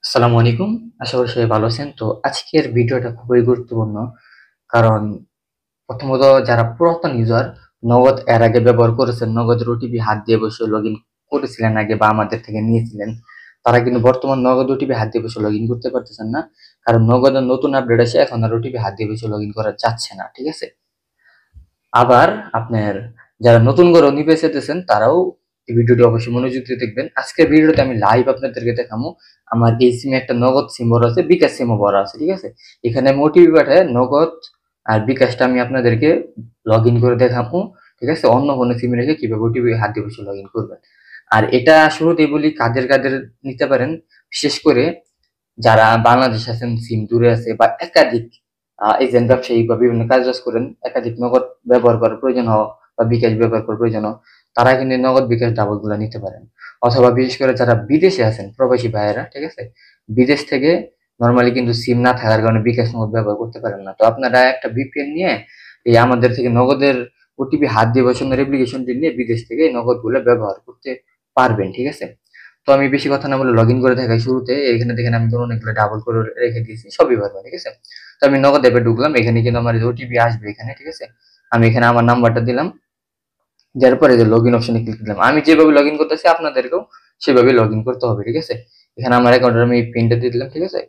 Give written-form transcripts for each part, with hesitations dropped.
আসসালামু আলাইকুম। আশা করি সবাই ভালো আছেন। তো আজকের ভিডিওটা খুবই গুরুত্বপূর্ণ। কারণ প্রথমত যারা পুরাতন ইউজার নগদ এর আগে ব্যবহার করেছেন, নগদের ওটিপি হাত দিয়ে বসে লগইন করেছিলেন আগে বা আমাদের থেকে নিয়েছিলেন, তারা কিন্তু বর্তমান নগদ ওটিপি হাত দিয়ে বসে লগইন করতে পারতেছেন না। কারণ নগদের নতুন আপডেট আছে, এখন আর ওটিপি হাত দিয়ে বসে লগইন করা যাচ্ছে না। ঠিক আছে? আবার আপনার যারা নতুন করে নিতে চাইতেছেন তারাও এই ভিডিওটি অবশ্যই মনোযোগ দিয়ে দেখবেন। আজকের ভিডিওতে আমি লাইভ আপনাদেরকে দেখাবো আমার এই সিমে একটা নগদ সিম ভরা আছে, বিকাশ সিমও ভরা আছে। ঠিক আছে? এখানে আমি ওটিপি পাঠায় নগদ আর বিকাশটা আমি আপনাদেরকে লগ ইন করে দেখাবো। ঠিক আছে? অন্য কোনো সিমে রেখে কিভাবে ওটিপি হাত দিয়ে বসে লগ ইন করবেন। আর এটা শুরুতেই বলি কাদের কাদের নিতে পারেন, বিশেষ করে যারা বাংলাদেশে আছেন, সিম দূরে আছে বা একাধিক এজেন্ট ব্যবসায়ী বা বিভিন্ন কাজ করেন, একাধিক নগদ ব্যবহার করার প্রয়োজন হওয়া বা বিকাশ ব্যবহার করার প্রয়োজন হয়, তারা কিন্তু নগদ বিকাশ ডাবল গুলা নিতে পারেন। অথবা বিশেষ করে যারা বিদেশে আছেন, প্রবাসী ভাইয়েরা, ঠিক আছে, বিদেশ থেকে নর্মালি কিন্তু সিম না থাকার কারণে বিকাশ নগদ ব্যবহার করতে পারেন না। তো আপনারা একটা ভিপিএন নিয়ে এই আমাদের থেকে নগদের ওটিপি হাত দিয়ে বসানোর অ্যাপ্লিকেশনটি নিয়ে বিদেশ থেকে এই নগদ গুলো ব্যবহার করতে পারবেন। ঠিক আছে? তো আমি বেশি কথা না বলে লগ ইন করে দেখাই শুরুতে। এখানে দেখেন আমি ধরুন এগুলো ডাবল করে রেখে দিয়েছি, সবই পারবো। ঠিক আছে? তো আমি নগদ অ্যাপে ঢুকলাম, এখানে কিন্তু আমার ওটিপি আসবে এখানে। ঠিক আছে? আমি এখানে আমার নাম্বারটা দিলাম, দেওয়ার পরে যে লগ ইন অপশনে ক্লিক দিলাম। আমি যেভাবে লগ ইন করতেছি আপনাদেরকেও সেভাবে লগ ইন করতে হবে। ঠিক আছে? এখানে আমার অ্যাকাউন্টের আমি পিনটা দিয়ে দিলাম। ঠিক আছে?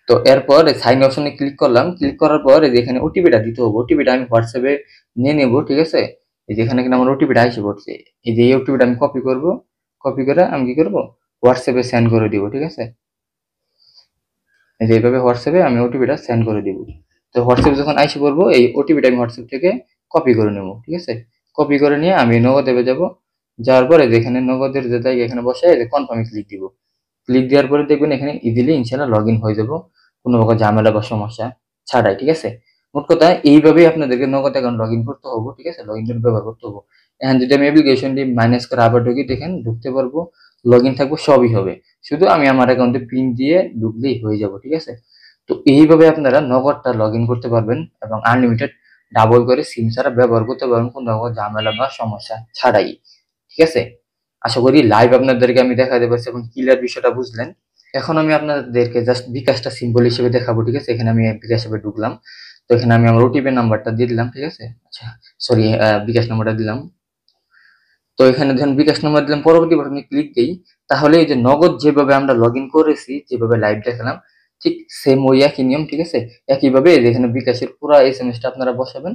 তো এরপর সাইন অপশনে ক্লিক করলাম, ক্লিক করার পর এই যে এখানে ওটিপিটা দিতে হবে। ওটিপিটা আমি হোয়াটসঅ্যাপে নিয়ে নেব। ঠিক আছে? এই যে এখানে কিন্তু আমার ওটিপিটা এসে পড়ছে। এই যে এই ওটিপিটা আমি কপি করব, কপি করে আমি কি করব, হোয়াটসঅ্যাপে সেন্ড করে দিব। ঠিক আছে? এই যে এইভাবে হোয়াটসঅ্যাপে আমি ওটিপিটা সেন্ড করে দিব। তো হোয়াটসঅ্যাপে যখন আইসে পড়বো এই ওটিপিটা আমি হোয়াটসঅ্যাপ থেকে কপি করে নেব। ঠিক আছে? কপি করে নিয়ে আমি নগদ অ্যাপে যাব। যাওয়ার পরে যেখানে নগদের যে জায়গা এখানে বসে কনফার্মে ক্লিক দিব। ক্লিক দেওয়ার পরে দেখবেন এখানে ইজিলি ইনশাআল্লাহ লগ ইন হয়ে যাব, কোনো প্রকার ঝামেলা বা সমস্যা ছাড়াই। ঠিক আছে? মোট কথা এইভাবেই আপনাদেরকে নগদ অ্যাকাউন্ট লগ ইন করতে হবে। ঠিক আছে? লগ ইন ব্যবহার করতে হবে। এখন যদি আমি অ্যাপ্লিকেশনটি মাইনাস করে আবার ঢুকি, দেখেন ঢুকতে পারবো, লগ ইন থাকবো, সবই হবে। শুধু আমি আমার অ্যাকাউন্টে পিন দিয়ে ঢুকলেই হয়ে যাব। ঠিক আছে? তো এইভাবে আপনারা নগদটা লগ ইন করতে পারবেন এবং আনলিমিটেড ডাবল করে সিম ছাড়া ব্যবহার করতে পারবেন, কোনো রকম ঝামেলা বা সমস্যা ছাড়াই। ঠিক আছে? আশা করি লাইভ আপনাদেরকে আমি দেখাতে পারছি এবং ক্লিয়ার বিষয়টা বুঝলেন। এখন আমি আপনাদেরকে জাস্ট বিকাশটা সিম্বল হিসেবে দেখাবো। ঠিক আছে? এখানে আমি বিকাশ হিসেবে ঢুকলাম। তো এখানে আমি আমার ওটিপি নাম্বারটা দিয়ে দিলাম। ঠিক আছে? আচ্ছা, সরি, বিকাশ নাম্বারটা দিলাম। তো এখানে যখন বিকাশ নাম্বার দিলাম, পরবর্তী বাটনে ক্লিক দিই, তাহলে এই যে নগদ যেভাবে আমরা লগ ইন করেছি, যেভাবে লাইভ দেখালাম, ঠিক সেম ওই একই নিয়ম। ঠিক আছে? একইভাবে এই যে এখানে বিকাশের পুরো এসএমএস টা আপনারা বসাবেন,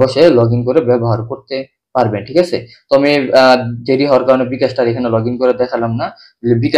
বসে লগ ইন করে ব্যবহার করতে পারবেন। ঠিক আছে? তো আমি দেরি হওয়ার কারণে বিকাশটা এখানে লগ ইন করে দেখালাম না। বিকাশ